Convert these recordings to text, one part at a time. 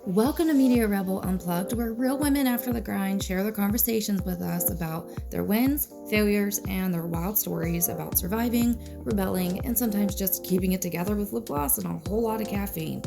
Welcome to Media Rebel Unplugged, where real women after the grind share their conversations with us about their wins, failures, and their wild stories about surviving, rebelling, and sometimes just keeping it together with lip gloss and a whole lot of caffeine.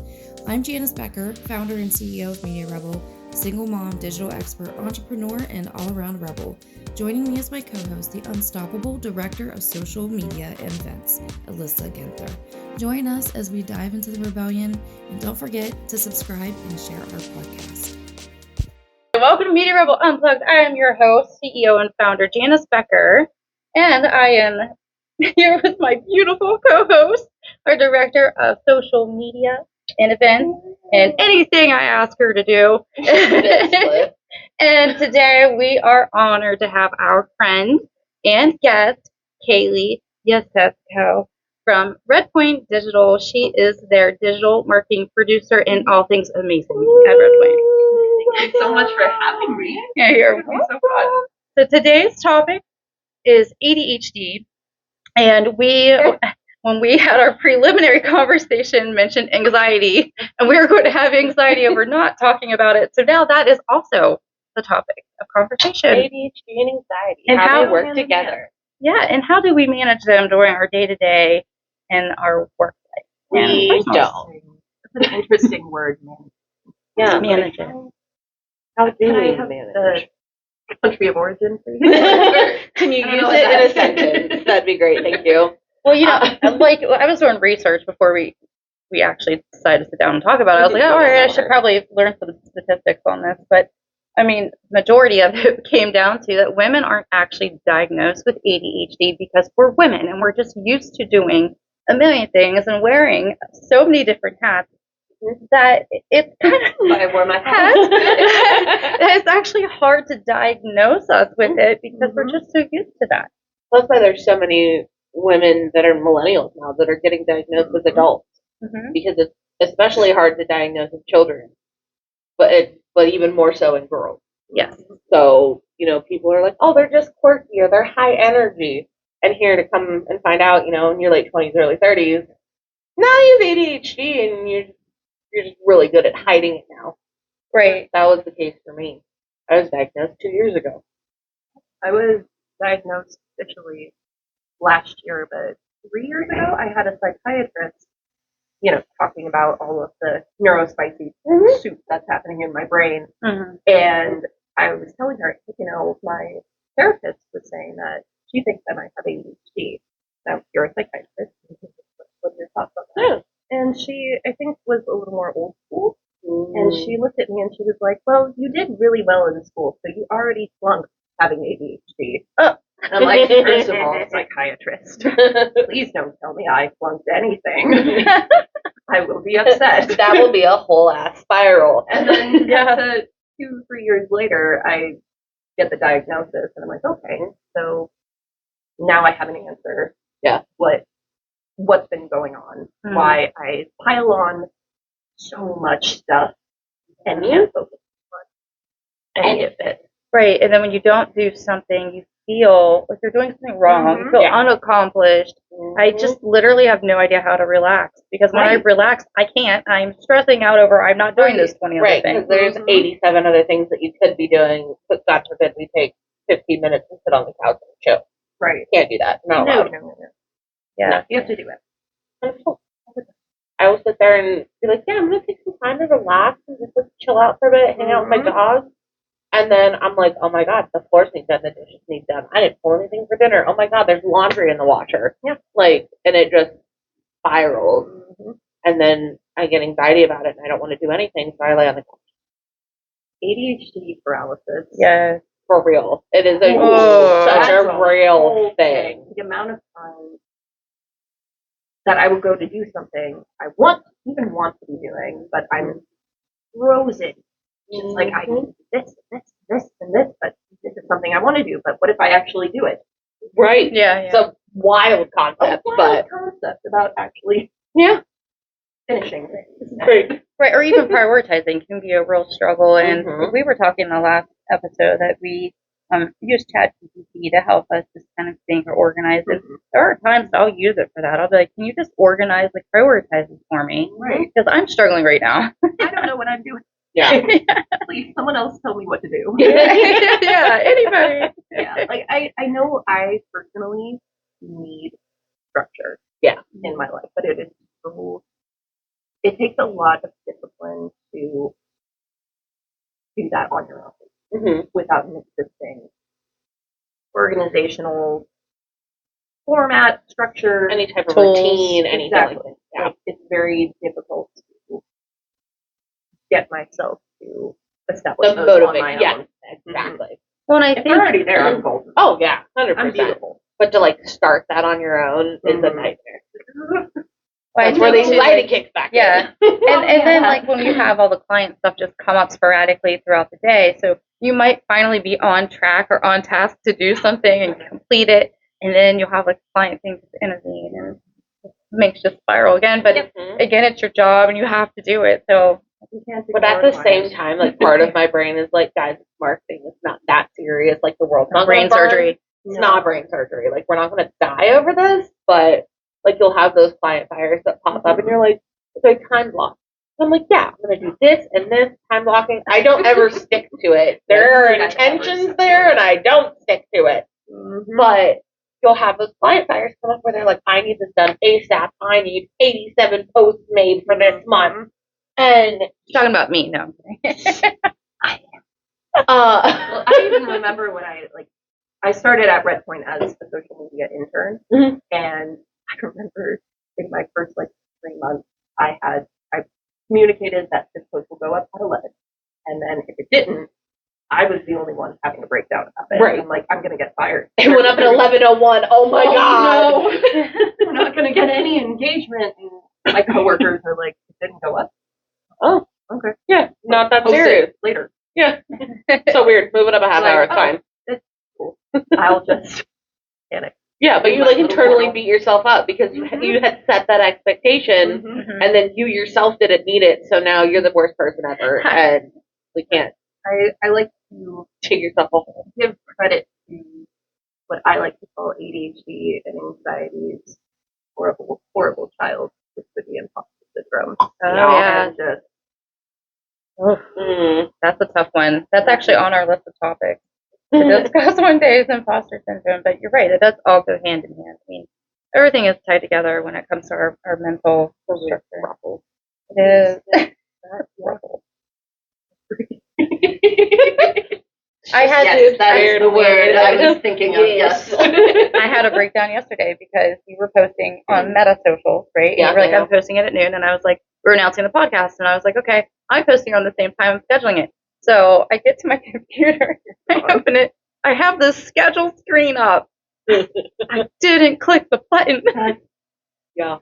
I'm Janice Becker, founder and CEO of Media Rebel, single mom, digital expert, entrepreneur, and all-around rebel. Joining me is my co-host, the unstoppable director of social media and events, Alyssa Ginther. Join us as we dive into the rebellion, and don't forget to subscribe and share our podcast. Welcome to Media Rebel Unplugged. I am your host, CEO and founder, Janice Becker, and I am here with my beautiful co-host, our director of social media and events, and anything I ask her to do. And today we are honored to have our friend and guest, Kaylee Yaceczko from Redpoint Digital. She is their digital marketing producer and all things amazing at Redpoint. Thank you so much for having me. Yeah, you're welcome. So fun. So today's topic is ADHD, and when we had our preliminary conversation, mentioned anxiety, and we were going to have anxiety over not talking about it. So now that is also the topic of conversation. ADHD and anxiety. And how they work together. Yeah, and how do we manage them during our day-to-day and our work life? We don't. It's an interesting word, man. Yeah. Manage it. How do Can we I have manage? the country of origin, please? Can you I don't use know it in a what that sentence? That'd be great. Thank you. Well, like I was doing research before we actually decided to sit down and talk about it. I was like, all right, I should probably learn some statistics on this. But, I mean, majority of it came down to that women aren't actually diagnosed with ADHD because we're women and we're just used to doing a million things and wearing so many different hats that it's kind of I wore my hat. it's actually hard to diagnose us with it because we're just so used to that. That's why there's so many women that are millennials now that are getting diagnosed as adults, because it's especially hard to diagnose with children, but even more so in girls. Yes. So, people are like, oh, they're just quirky or they're high energy. And here to come and find out, in your late 20s, early 30s, now you have ADHD and you're just really good at hiding it now. Right. That was the case for me. I was diagnosed 2 years ago. I was diagnosed officially last year, but 3 years ago, I had a psychiatrist, talking about all of the neurospicy soup that's happening in my brain. And I was telling her, my therapist was saying that she thinks I might have ADHD. Now, you're a psychiatrist. What are your thoughts on that? And she, I think, was a little more old school. And she looked at me and she was like, well, you did really well in school, so you already flunked having ADHD. Oh. And I'm like, first of all, psychiatrist, please don't tell me I flunked anything. I will be upset. That will be a whole ass spiral. And then 2-3 years later, I get the diagnosis, and I'm like, okay, so now I have an answer. Yeah. What's been going on? Why I pile on so much stuff and can't focus on any of it. Right, and then when you don't do something, you feel like you're doing something wrong. You feel unaccomplished. I just literally have no idea how to relax because when I relax, I can't. I'm stressing out over I'm not doing those 20 other things. Because there's 87 other things that you could be doing, but God forbid we take 15 minutes and sit on the couch and chill. Right. Can't do that. Not allowed. No. Yeah. No, you have to do it. I will sit there and be like, yeah, I'm going to take some time to relax and just chill out for a bit, hang out with my dog. And then I'm like, oh my God, the floors need done, the dishes need done. I didn't pull anything for dinner. Oh my God, there's laundry in the washer. Yeah. And it just spirals. And then I get anxiety about it and I don't want to do anything, so I lay on the couch. ADHD paralysis. Yeah. For real. It is such a real thing. The amount of time that I will go to do something I want to be doing, but I'm frozen. Just like I can do this, and this, but this is something I want to do. But what if I actually do it? Right. Yeah. It's a wild concept, concept about actually finishing things. Right, or even prioritizing can be a real struggle. And we were talking in the last episode that we use ChatGPT to help us just kind of think or organize. And there are times I'll use it for that. I'll be like, can you just organize, prioritize this for me? Right. Because I'm struggling right now. I don't know what I'm doing. Yeah. Please, someone else tell me what to do. Yeah, anybody. Yeah, like I know I personally need structure. Yeah. In my life, but it is so. It takes a lot of discipline to do that on your own without an existing organizational format, structure, any type of tools, routine, anything like that. Yeah. Like, it's very difficult to get myself to establish those on my own. Exactly. Well, and I if think they're already there, I'm golden. Oh yeah, 100%. I'm beautiful. But to like start that on your own is a nightmare. That's where the anxiety kicks back. Yeah. And then like when you have all the client stuff just come up sporadically throughout the day, so you might finally be on track or on task to do something and complete it, and then you'll have like client things to intervene and it makes you spiral again. But again, it's your job and you have to do it. So but at the same time, like part of my brain is like, guys, marketing is not that serious. Like the world's not brain surgery. It's not brain surgery. Like we're not going to die over this, but like you'll have those client fires that pop up and you're like, it's like time block. So I'm like, yeah, I'm going to do this and this time blocking. I don't ever stick to it. There are intentions there and I don't stick to it. But you'll have those client fires come up where they're like, I need this done ASAP. I need 87 posts made for this month. And you're talking about me, no. Well, I even remember when I started at Redpoint as a social media intern, and I remember in my first 3 months, I communicated that this post will go up at 11, and then if it didn't, I was the only one having a breakdown about it. Right. I'm like, I'm gonna get fired. It went up at 11:01. Oh my god! No. I'm not gonna get any engagement. And my coworkers are like, it didn't go up. Oh, okay. Yeah, not that serious. Later. Yeah. So weird. Move it up a half hour. It's fine. It's cool. I'll just panic. Yeah, but you internally beat yourself up because you had set that expectation, and then you yourself didn't meet it. So now you're the worst person ever, and we can't. I like to take yourself a hole. Give credit to what I like to call ADHD and anxiety's horrible, horrible child, which would be imposter syndrome. Yeah. That's a tough one. That's actually on our list of topics to discuss one day is imposter syndrome. But you're right, it does all go hand in hand. I mean, everything is tied together when it comes to our mental structure. It is. I had that is the word I was thinking of. Yes. I had a breakdown yesterday because we were posting on Meta Social, right? Yeah. And you were like, I'm posting it at noon, and I was like, we're announcing the podcast, and I was like, okay, I'm posting on the same time I'm scheduling it. So I get to my computer, I open it, I have this schedule screen up. I didn't click the button. Yeah.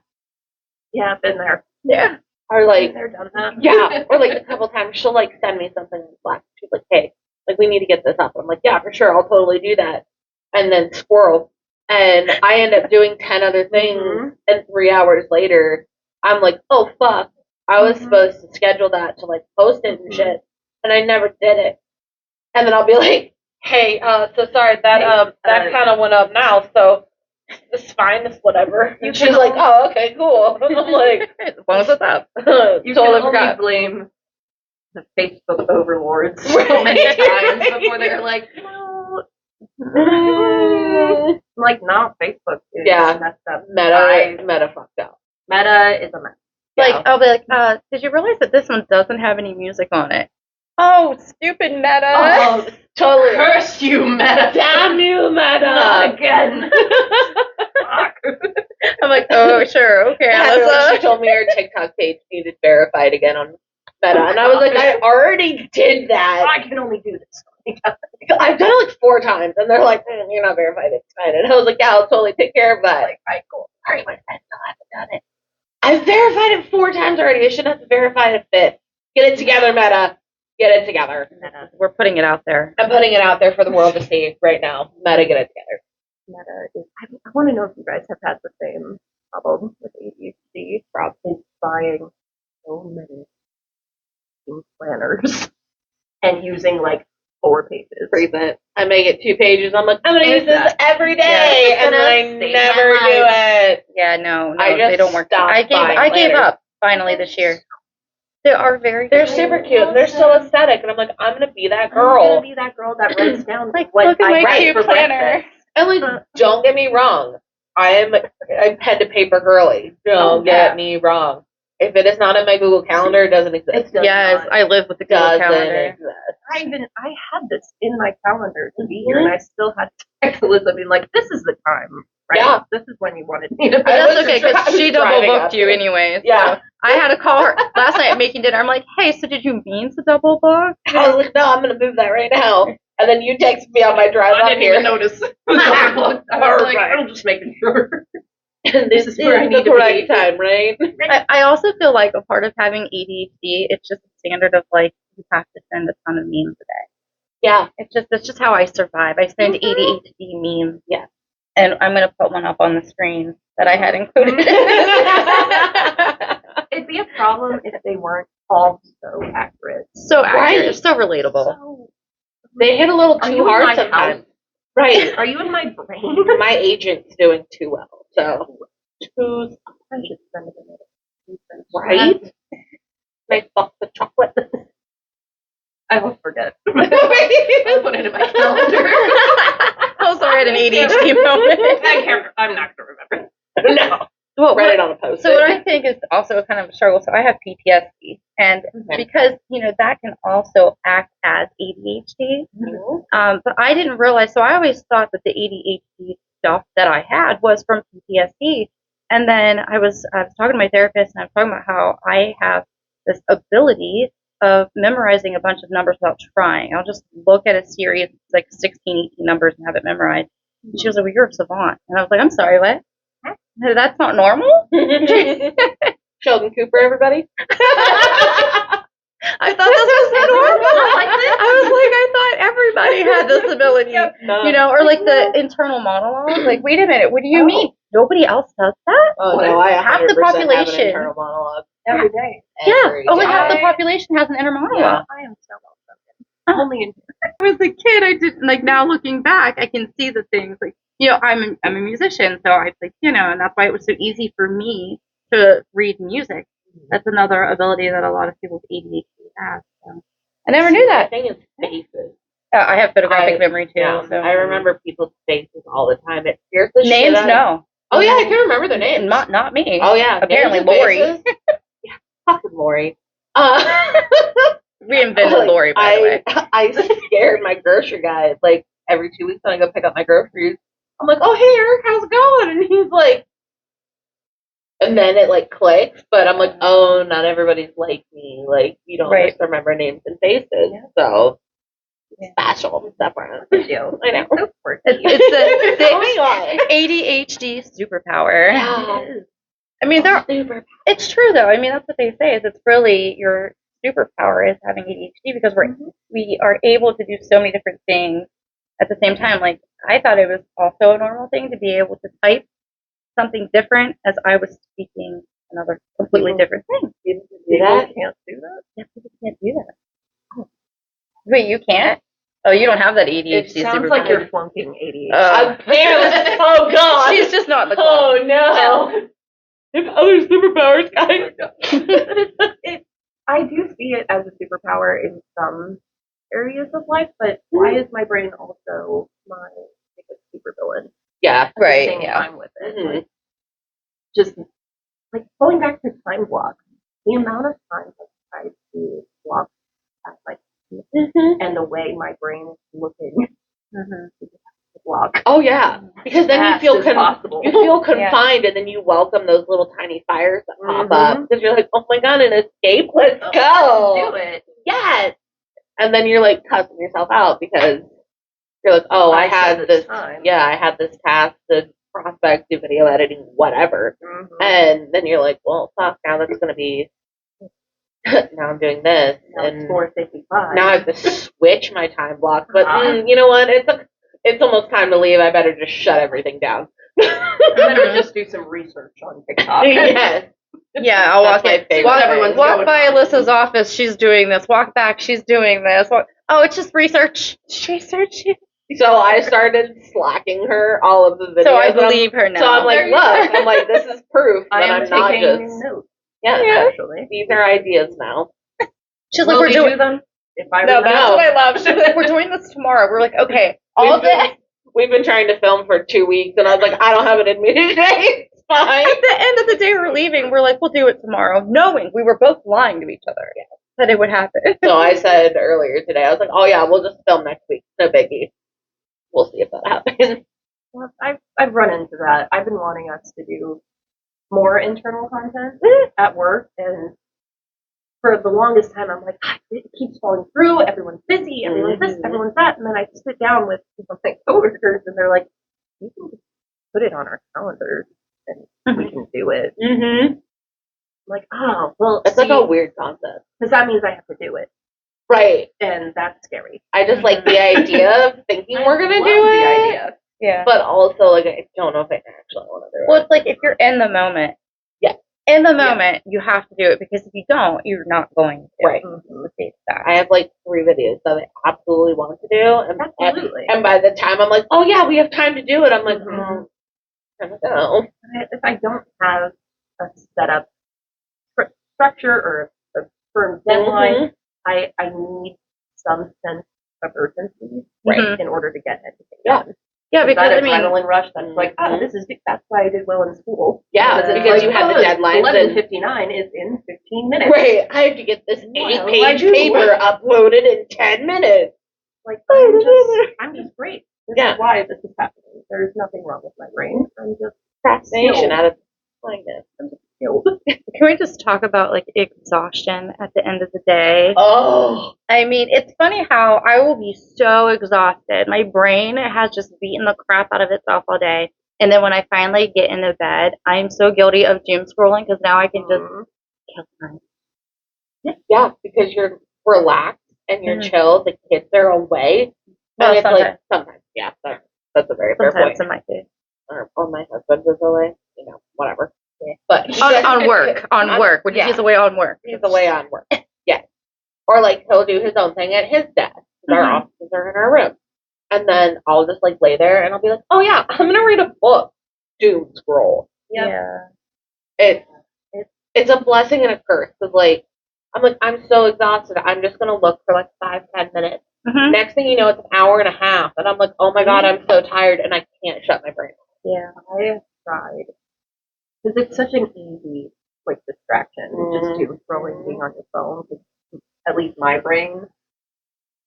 Yeah, been there. Yeah. Or like, they're done that. Yeah. Or like a couple times she'll send me something in Slack. She's like, hey, we need to get this up. I'm like, yeah, for sure, I'll totally do that. And then squirrel. And I end up doing 10 other things, and 3 hours later, I'm like, oh fuck, I was supposed to schedule that to post it and shit, and I never did it. And then I'll be like, hey, so sorry, that kind of went up now, so it's fine, it's whatever. And she's like, oh, okay, cool. And I'm like, as long as it's up. You totally forgot. Blame the Facebook overlords so many times before they're like, no. I'm like, no, Facebook is messed up. Meta fucked up. Meta is a mess. I'll be like, did you realize that this one doesn't have any music on it? Oh, stupid Meta. Oh, totally. Curse you, Meta. Damn you, Meta. Again. I'm like, oh, sure, okay, Alyssa. She told me her TikTok page needed verified again on Meta, and I was like, I already did that. I can only do this. I've done it 4 times, and they're like, you're not verified, it's fine. And I was like, yeah, I'll totally take care of that. Alright, cool. Sorry, I still haven't done it. I've verified it 4 times already. I shouldn't have to verify it a 5th. Get it together, Meta. Get it together. Meta. We're putting it out there. I'm putting it out there for the world to see right now. Meta, get it together. Meta is. I want to know if you guys have had the same problem with ADHD. It's buying so many planners and using 4 pages. Present. I make it 2 pages. I'm like, I'm going to use this every day, and then I never do it. Yeah, no, I just they don't work. I gave up finally this year. They are very They're cute. super cute. And they're so aesthetic. And I'm like, I'm going to be that I'm girl. gonna be that girl that writes down Like, what look at I my write cute for planner. breakfast. And like, don't get me wrong. I'm pen to paper girly. Don't get me wrong. If it is not in my Google Calendar, it doesn't exist. Yes, I live with the Google Doesn't Calendar. exist. I had this in my calendar to be here, and I still had to text Alyssa being like, "This is the time, right? Yeah. This is when you wanted me to." But that's was okay, I because was she double driving booked up you here. anyways. Yeah. So I had to call her last night making dinner. I'm like, hey, so did you mean to double book? I was like, no, I'm going to move that right now. And then you text me on my drive I up didn't here. even notice. I was like, I'm just making sure. This is where I need the correct time, right? I also feel like a part of having ADHD, it's just a standard of like, you have to send a ton of memes a day. Yeah. That's just how I survive. I send ADHD memes. Yeah. And I'm going to put one up on the screen that I had included. It'd be a problem if they weren't all so accurate. So accurate. Right. So relatable. So, They hit a little Are too you in hard my sometimes. house? Right. Are you in my brain? My agent's doing too well. So, Who's? I should send it a minute. right? Nice box of chocolate. I won't forget. I'll put it in my calendar. Also, I had an ADHD moment. I'm not gonna remember. No. Well, Write it on a post-it. So what I think is also kind of a struggle. So I have PTSD, and because that can also act as ADHD. But I didn't realize. So I always thought that the ADHD stuff that I had was from PTSD. And then I was talking to my therapist, and I was talking about how I have this ability of memorizing a bunch of numbers without trying. I'll just look at a series, it's like 16, 18 numbers, and have it memorized. And she was like, well, you're a savant. And I was like, I'm sorry, what? That's not normal? Sheldon Cooper, everybody. I thought this was normal. I was like, I thought everybody had this ability. Or like the internal monologue. Like, wait a minute, what do you mean? Nobody else does that? Oh, no, I 100% half the population have an internal monologue. Every day. Only half the population has an inner monologue. I am so well spoken. Only in As a kid, I didn't, like, now looking back, I can see the things, like, I'm a musician, so I play piano, and that's why it was so easy for me to read music. That's another ability that a lot of people with ADHD have. So. I never knew that. I think it's faces. I have photographic memory, too. Yeah, so. I remember people's faces all the time. It scares the Names, shit out no. Oh, yeah, I can remember their names. Not me. Oh, yeah. Apparently, names and Lori. faces. Yeah, fucking Lori. Reinvented Lori, by the way. I scared my grocery guy, like, every 2 weeks when I go pick up my groceries. I'm like, oh, hey, Eric, how's it going? And he's like, and then it, like, clicks, but I'm like, oh, not everybody's like me. Like, you don't just remember names and faces. So, special. Separate. I know. It's the ADHD superpower. Yeah. I mean, it's true, though. I mean, that's what they say, is it's really your superpower is having ADHD, because we are able to do so many different things at the same time. Like, I thought it was also a normal thing to be able to type something different as I was speaking another completely different thing. People can't do that? Yeah, people can't do that. Oh. Wait, you can't? Oh, you don't have that ADHD It sounds superpower. like you're flunking ADHD. Apparently. Oh, God. She's just not in the club. Oh, no. There's other superpowers, guys. I do see it as a superpower in some areas of life, but why is my brain also my biggest supervillain? Yeah. At the same time with it. Like, just like going back to time blocks, the amount of times I've tried to block at like and the way my brain is looking to block. Oh yeah, because then you feel confined, and then you welcome those little tiny fires that pop up because you're like, oh my god, an escape, let's go, do it, yes. And then you're like cussing yourself out because you're like, oh, I had this task, the prospect, do video editing, whatever, and then you're like, well, fuck, now that's gonna be. Now I'm doing this, and 4:55. now I have to switch my time block. But you know what? It's almost time to leave. I better just shut everything down. I better just do some research on TikTok. Yes. Yeah, I'll walk by on. Alyssa's office. She's doing this. Walk back. She's doing this. Oh, it's just research. Research. So I started slacking her all of the videos. So I believe her now. So I'm like, look, this is proof that I'm not just. Notes. Yeah, actually. These are ideas now. She's Will like, we're we doing do them? If I No, remember. that's what I love. She's like, we're doing this tomorrow. We're like, okay, all day. We've been trying to film for 2 weeks, and I was like, I don't have it in me today. It's fine. At the end of the day, we're leaving. We're like, we'll do it tomorrow, knowing we were both lying to each other that it would happen. So I said earlier today, I was like, oh yeah, we'll just film next week. No biggie. We'll see if that happens. Well, I've run into that. I've been wanting us to do more internal content at work, and for the longest time, I'm like, it keeps falling through. Everyone's busy. Everyone's this. Everyone's that. And then I sit down with some of my coworkers, and they're like, "You can just put it on our calendar, and we can do it." Mm-hmm. I'm like, oh, well, It's like a weird concept. because that means I have to do it, Right. and that's scary. I just like the idea of thinking we're gonna I love do it. the idea. Yeah. But also, like, I don't know if I actually want to do it. Well, it's like if you're in the moment. Yeah. In the moment, you have to do it because if you don't, you're not going to. Right. It's that. I have like 3 videos that I absolutely want to do, Absolutely. and by the time I'm like, oh yeah, we have time to do it, I'm like, I don't know. If I don't have a setup structure or a firm deadline, I need some sense of urgency in order to get anything done. Yeah, because that I mean, adrenaline rush that's like, oh, that's why I did well in school. Yeah, because you have the deadlines. 11:59 is in 15 minutes. Right, I have to get this 8-page do? paper uploaded in 10 minutes. Like, I'm just great. This is why this is happening. There's nothing wrong with my brain. I'm just Procrastination out of blindness. I'm just skilled. can we just talk about like exhaustion at the end of the day? Oh. I mean, it's funny how I will be so exhausted. My brain has just beaten the crap out of itself all day. And then when I finally get into bed, I'm so guilty of doom scrolling because now I can just kill time. Yeah, because you're relaxed and you're chill. The kids are away. Well, and it's sometimes. like sometimes, yeah, that's a very fair Sometimes point. in my case. Or my husband is away, whatever. Yeah. But On work. When he's away on work. He's away on work. Yes. Or like he'll do his own thing at his desk. Our offices are in our room. And then I'll just like lay there and I'll be like, oh yeah, I'm gonna read a book. Doom scroll. Yeah. It's a blessing and a curse. Cause like I'm so exhausted. I'm just gonna look for like 5-10 minutes. Next thing you know, it's an hour and a half, and I'm like, oh my god, I'm so tired, and I can't shut my brain off. Yeah. I have tried. Because it's such an easy, like, distraction. Just doom scrolling, being on your phone. At least my brain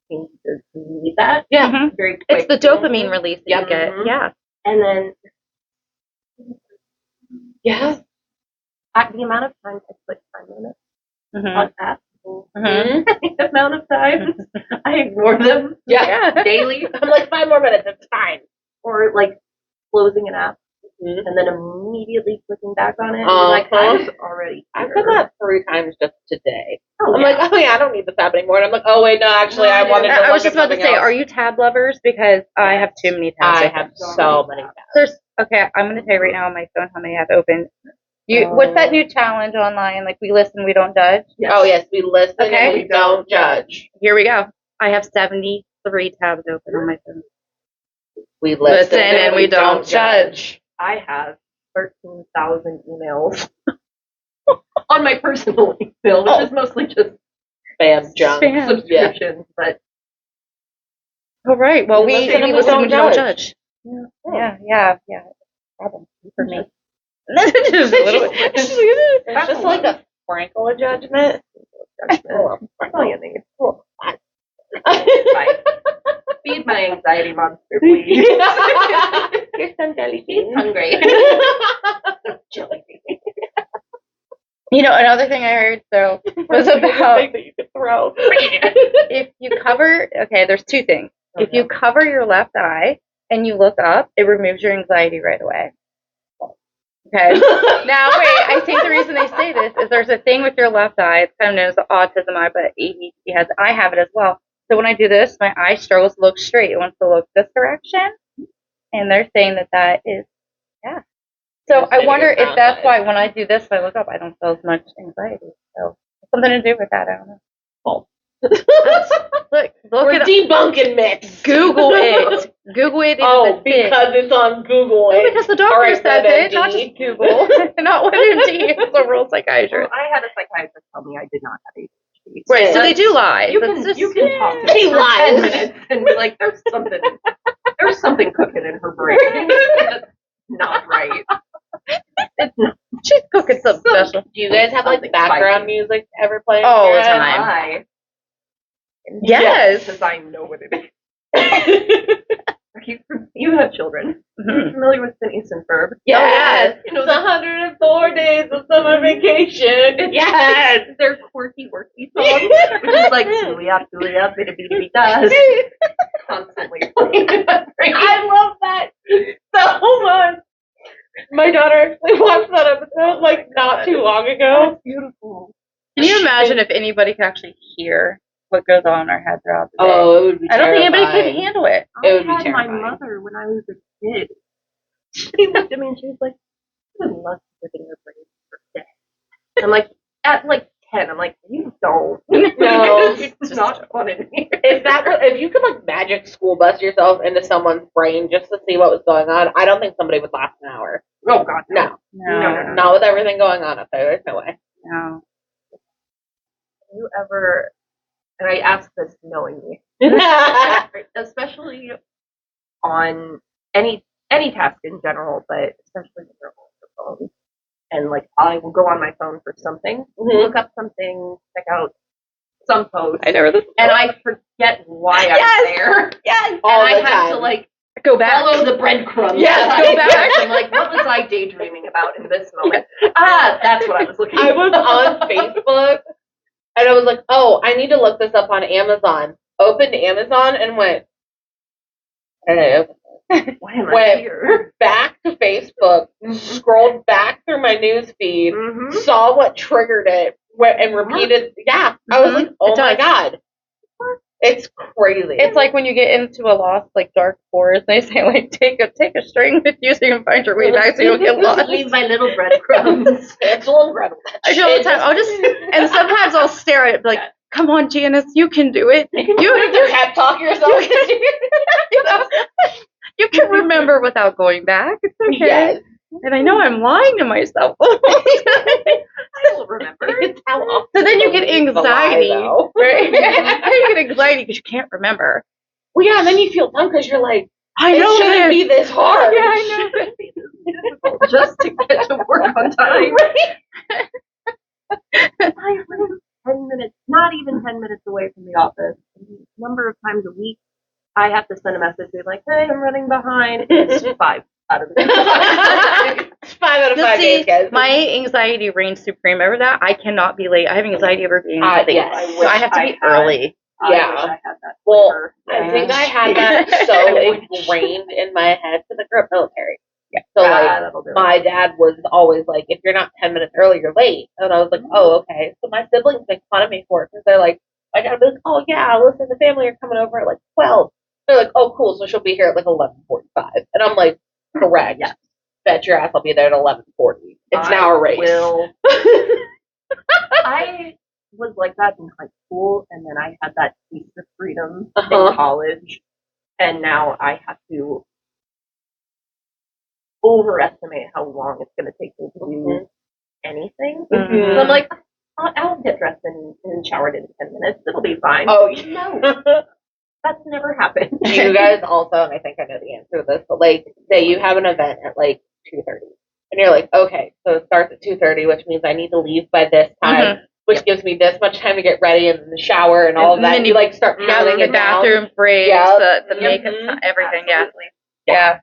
seems to need that. Yeah. Very quick. It's the dopamine release that you get. Yeah. And then Yeah. the amount of times I put time limits Mm-hmm. on apps, the amount of times I ignore them daily. I'm like 5 more minutes, it's fine. Or like closing an app and then immediately clicking back on it. Like I was already here. I've done that 3 times just today. Oh, I'm like, oh yeah, I don't need this app anymore. And I'm like, oh wait, no, actually, I wanted to. I was just about to say, are you tab lovers? Because I have too many tabs. I have so many tabs. Okay, I'm going to tell you right now on my phone how many I have open. What's that new challenge online? Like, we listen, we don't judge? Yes. Oh, yes, we listen and we don't judge. Here we go. I have 73 tabs open on my phone. We listen and we don't judge. I have 13,000 emails on my personal email, which is mostly just spam junk subscriptions. But all right, well, we listen and we don't judge. Yeah. Problem for me. It's just like a sprinkle of judgment. That's all you need. Feed my anxiety monster, please. Here's some jelly beans. He's hungry. Jelly beans. Another thing I heard was about thing that you could throw. if you cover. Okay, there's 2 things. If you cover your left eye and you look up, it removes your anxiety right away. Okay. Now, wait, I think the reason they say this is there's a thing with your left eye. It's kind of known as the autism eye, but ADHD has. I have it as well. So when I do this, my eye struggles to look straight. It wants to look this direction. And they're saying that is, So I wonder if that's why when I do this, when I look up, I don't feel as much anxiety. So something to do with that. I don't know. Oh. Look We're at debunking myths. Google it. Google it. Because it's on Google. No, because the doctor says it, not just Google. Not WebMD. It's a real psychiatrist. I had a psychiatrist tell me I did not have ADHD. face. Right, so they do lie. You That's can just- you can talk to He her for 10 lies. minutes and be like, there's something cooking in her brain. That's not right. It's not. She's cooking something special. Do you guys have like Something background spicy. music ever playing? All the in your head? time. Why? Yes. Because I know what it is. You have children. Are you familiar with Phineas and Ferb? Yes. You know, It's 104 days of summer vacation. Yes. their quirky worky song, which is like Julia, bida bida bida, constantly playing in my brain. I love that so much. My daughter actually watched that episode like not too long ago. That's beautiful. Can you imagine if anybody could actually hear what goes on in our head throughout the day? Oh, it would be I don't think anybody terrifying. could handle it. It would be I had my terrifying. mother when I was a kid. She looked at me and she was like, "I would love to live in your brain for a day." I'm like, at like 10, I'm like, you don't. No. It's not fun in here. If you could like magic school bus yourself into someone's brain just to see what was going on, I don't think somebody would last an hour. Oh God, No. No. Not with everything going on up there. There's no way. No. Have you ever? And I ask this knowingly, especially on any task in general, but especially when you're on your phone. And like I will go on my phone for something, look up something, check out some post, I know where this and I forget why I'm there. Yes. All And the I have time. to like Go back. follow the breadcrumbs. Yes, as go I back. go. I'm like, what was I daydreaming about in this moment? That's what I was looking. I was on Facebook and I was like, oh, I need to look this up on Amazon. Opened Amazon and went, hey, Why am I went here? back to Facebook, scrolled back through my news feed, Mm-hmm. saw what triggered it, went and repeated. Yeah, I was like, oh It my does. God. It's crazy. It's like when you get into a lost, like dark forest, they say like take a string with you so you can find your way back so you don't get lost. Leave my little breadcrumbs. Hansel and Gretel. I do all the time. And sometimes I'll stare at it like, come on, Janice, you can do it. You pep talk yourself. You can remember without going back. It's okay. Yes. And I know I'm lying to myself. I will remember. It's how often So then you get believe the lie, anxiety, though. right? Then you get anxiety because you can't remember. Well, yeah, and then you feel dumb because you're like, I it know shouldn't this. be this hard. Yeah, I know. Difficult just to get to work on time. I live 10 minutes, not even 10 minutes away from the office. A number of times a week, I have to send a message being like, hey, I'm running behind. It's 5 out of the 5 out of 5 See, days, guys. my anxiety reigns supreme over that. I cannot be late. I have anxiety over being late. Yes. So I have to be early. I Yeah. wish I had that. Well, flavor. I think I had that so ingrained in my head because I grew up military. Yeah. So, That'll do it. my dad was always like, if you're not 10 minutes early, you're late. And I was like, oh, okay. So my siblings make fun of me for it because they're like, my dad was like, oh, yeah, Alyssa and the family are coming over at like 12. They're like, oh, cool. So she'll be here at like 11:45. And I'm like, correct. Yes. Bet your ass I'll be there at 11:40. It's now a race. I was like that in high school, and then I had that taste of freedom Uh-huh. in college, and now I have to overestimate how long it's going to take me to do anything. Mhm. So I'm like, I'll get dressed and showered in 10 minutes. It'll be fine. Oh, No, that's never happened. Do you guys also, and I think I know the answer to this, but like, say you have an event at like 2:30, and you're like, okay, so it starts at 2:30, which means I need to leave by this time, which gives me this much time to get ready and then the shower and all of that. And you like start counting The it down. bathroom breaks, Yep. the makeup, Mhm. everything. Yeah. Absolutely. Yeah.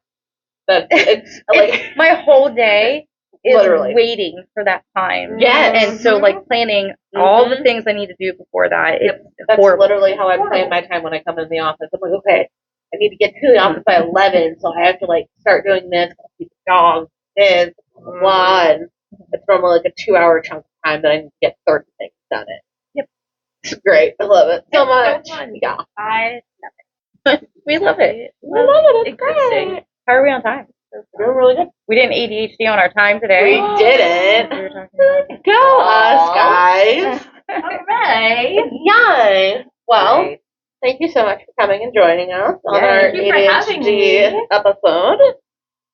That it's like My whole day is Literally. waiting for that time. Yes. And so, like, planning all the things I need to do before that, it's that's horrible. literally how I plan my time when I come in the office. I'm like, okay, I need to get to the office by 11, so I have to like start doing this, keep the dog, this, blah, and it's normally like a 2-hour chunk of time that I need to get 30 things done in. Yep. It's great. I love it so It's much. so fun. Yeah. I We love it. I love it. It's Existing. great. How are we on time? We're doing really good. We didn't ADHD on our time today. We didn't. We were talking about Go us, guys. all right. Yay. Well, thank you so much for coming and joining us on Yeah, our thank you for having ADHD me. episode.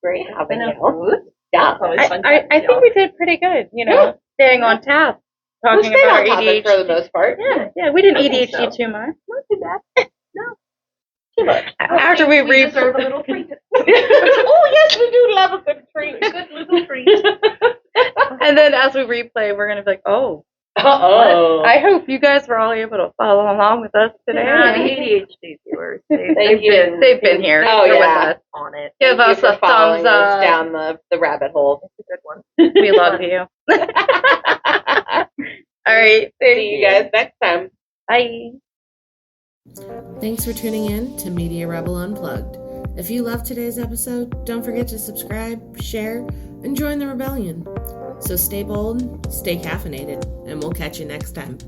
Great having Been a you. hoot. Yeah. It's always fun I talking to think y'all. we did pretty good, you know, Yeah. staying on task. talking Which they about don't our have it ADHD. for the most part. Yeah, we didn't I think ADHD so. too much. Not too bad. Too much. After we deserve a little treat. Oh, yes, we do love a good treat. Good little treat. And then as we replay, we're going to be like, oh. Uh-oh. I hope you guys were all able to follow along with us today. Yeah, the And ADHD viewers. they've been here. Oh, They're yeah. with us. On it. Give Thank us you for a following thumbs us up. down the rabbit hole. It's a good one. We love you. All right. See you guys next time. Bye. Thanks for tuning in to Media Rebel Unplugged. If you loved today's episode, don't forget to subscribe, share, and join the rebellion. So stay bold, stay caffeinated, and we'll catch you next time.